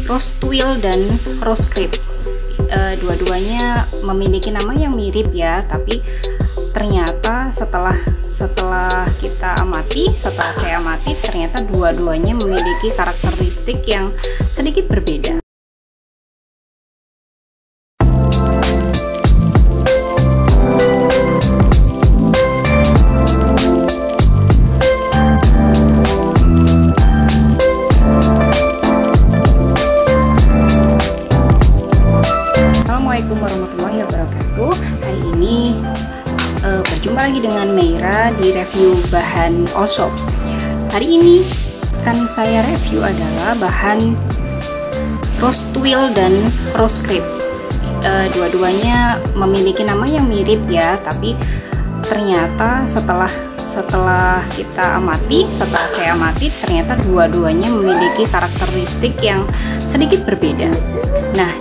Rose Twill dan Rose Crepe. Dua-duanya memiliki nama yang mirip ya, tapi ternyata setelah saya amati, ternyata dua-duanya memiliki karakteristik yang sedikit berbeda. Assalamualaikum warahmatullahi wabarakatuh. Hari ini berjumpa lagi dengan Meira di review bahan all shop. Hari ini akan saya review adalah bahan Rose Twill dan Rose Crepe. Dua-duanya memiliki nama yang mirip ya, tapi ternyata setelah saya amati, ternyata dua-duanya memiliki karakteristik yang sedikit berbeda. Nah,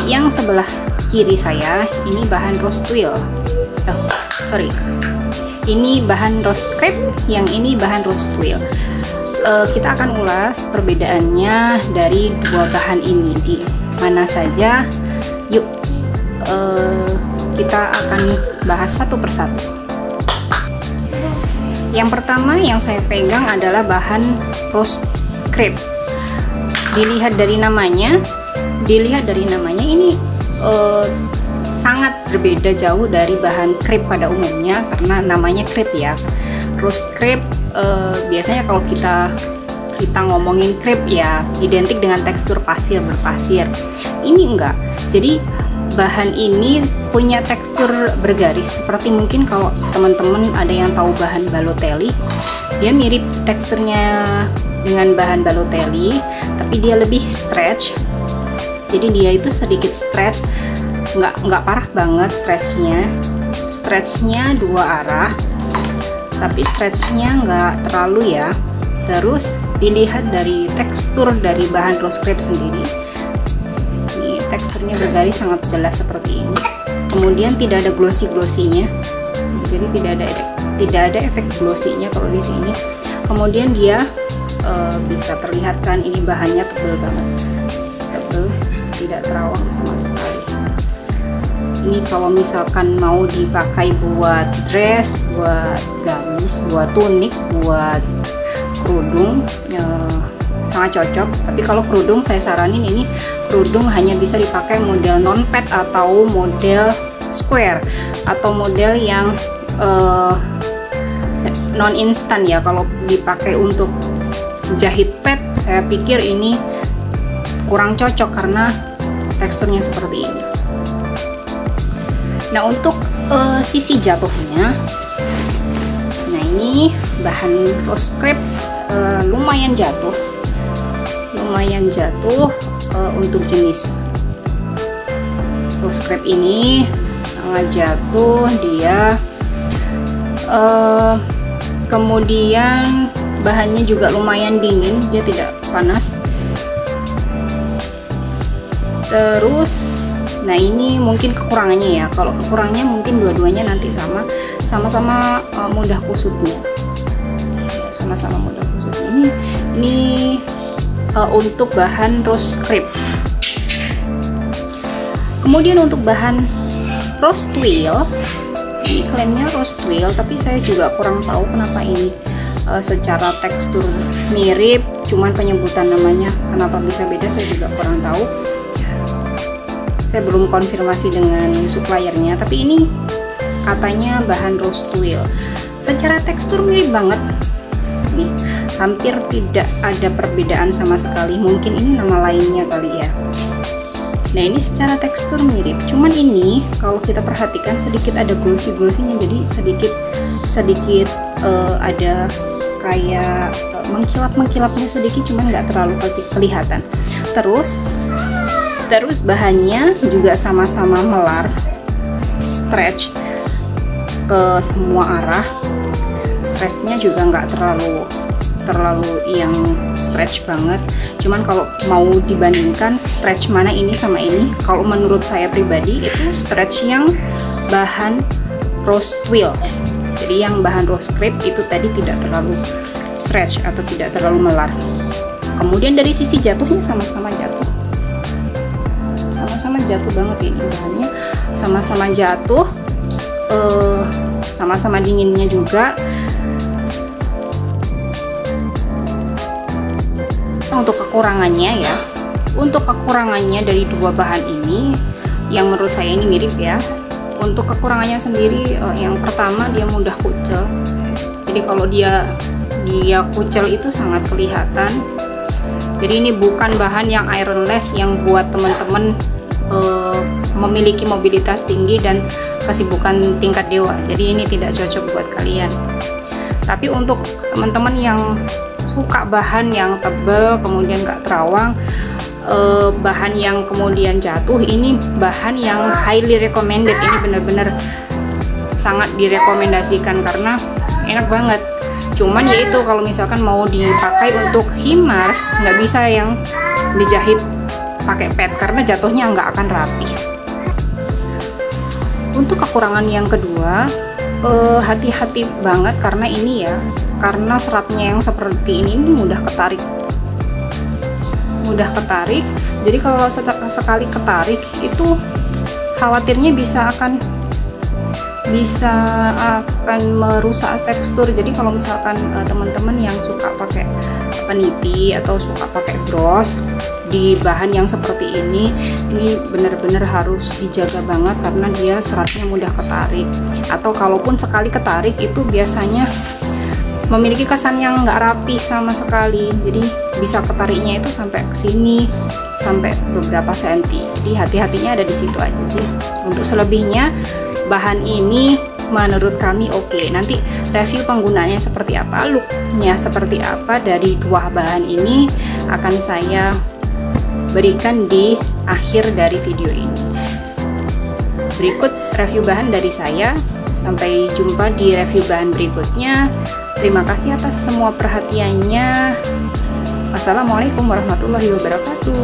yang sebelah kiri saya ini bahan Rose Twill. Ini bahan Rose Crepe, yang ini bahan Rose Twill. Kita akan ulas perbedaannya dari dua bahan ini di mana saja. Yuk, kita akan bahas satu persatu. Yang pertama yang saya pegang adalah bahan Rose Crepe. Dilihat dari namanya ini sangat berbeda jauh dari bahan crepe pada umumnya, karena namanya crepe ya. Rose Crepe biasanya kalau kita ngomongin crepe ya identik dengan tekstur pasir berpasir. Ini enggak. Jadi bahan ini punya tekstur bergaris, seperti mungkin kalau teman-teman ada yang tahu bahan Balotelli, dia mirip teksturnya dengan bahan Balotelli, tapi dia lebih stretch. Jadi dia itu sedikit stretch, nggak parah banget stretchnya dua arah, tapi stretchnya nggak terlalu ya. Terus dilihat dari tekstur dari bahan Rose Crepe sendiri, ini teksturnya bergaris sangat jelas seperti ini. Kemudian tidak ada glossy-nya, jadi tidak ada efek glossy-nya kalau di sini. Kemudian dia bisa terlihat kan, ini bahannya tebal banget, tidak terawang sama sekali. Ini kalau misalkan mau dipakai buat dress, buat gamis, buat tunik, buat kerudung, sangat cocok. Tapi kalau kerudung saya saranin ini kerudung hanya bisa dipakai model non pad atau model square atau model yang non instan ya. Kalau dipakai untuk jahit pad, saya pikir ini kurang cocok karena teksturnya seperti ini. Nah, untuk sisi jatuhnya, nah ini bahan Rose Crepe lumayan jatuh untuk jenis Rose Crepe ini sangat jatuh dia. Kemudian bahannya juga lumayan dingin, dia tidak panas. Terus, nah ini mungkin kekurangannya ya. Kalau kekurangannya mungkin dua-duanya nanti sama-sama mudah kusutnya. Sama-sama mudah kusutnya. Ini untuk bahan Rose Crepe. Kemudian untuk bahan Rose Twill, ini klaimnya Rose Twill, tapi saya juga kurang tahu kenapa ini secara tekstur mirip, cuman penyebutan namanya kenapa bisa beda saya juga kurang tahu. Saya belum konfirmasi dengan suppliernya, tapi ini katanya bahan Rose Twill. Secara tekstur mirip banget nih, hampir tidak ada perbedaan sama sekali. Mungkin ini nama lainnya kali ya. Nah, ini secara tekstur mirip, cuman ini kalau kita perhatikan sedikit ada glossy-nya, jadi sedikit ada kayak mengkilapnya sedikit, cuman nggak terlalu kelihatan. Terus bahannya juga sama-sama melar, stretch ke semua arah. Stretchnya juga nggak terlalu yang stretch banget. Cuman kalau mau dibandingkan stretch mana ini sama ini, kalau menurut saya pribadi itu stretch yang bahan Rose Twill. Jadi yang bahan Rose Crepe itu tadi tidak terlalu stretch atau tidak terlalu melar. Kemudian dari sisi jatuhnya sama-sama jatuh banget ini bahannya, sama-sama jatuh, sama-sama dinginnya juga. Untuk kekurangannya ya, dari dua bahan ini yang menurut saya ini mirip ya. Untuk kekurangannya sendiri, yang pertama dia mudah kucel. Jadi kalau dia kucel itu sangat kelihatan. Jadi ini bukan bahan yang ironless yang buat teman-teman memiliki mobilitas tinggi dan kesibukan tingkat dewa. Jadi ini tidak cocok buat kalian. Tapi untuk teman-teman yang suka bahan yang tebal, kemudian gak terawang, bahan yang kemudian jatuh, ini bahan yang highly recommended. Ini benar-benar sangat direkomendasikan karena enak banget. Cuman yaitu kalau misalkan mau dipakai untuk himar, nggak bisa yang dijahit pakai pad karena jatuhnya nggak akan rapi. Untuk kekurangan yang kedua, hati-hati banget karena ini ya, karena seratnya yang seperti ini mudah ketarik. Jadi kalau sekali ketarik itu khawatirnya akan merusak tekstur. Jadi kalau misalkan teman-teman yang suka pakai peniti atau suka pakai bros di bahan yang seperti ini benar-benar harus dijaga banget karena dia seratnya mudah ketarik, atau kalaupun sekali ketarik itu biasanya memiliki kesan yang nggak rapi sama sekali. Jadi bisa ketariknya itu sampai ke sini, sampai beberapa senti. Jadi hati-hatinya ada di situ aja sih. Untuk selebihnya bahan ini menurut kami oke. Nanti review penggunaannya seperti apa, looknya seperti apa dari dua bahan ini akan saya berikan di akhir dari video ini. Berikut review bahan dari saya. Sampai jumpa di review bahan berikutnya. Terima kasih atas semua perhatiannya. Wassalamualaikum warahmatullahi wabarakatuh.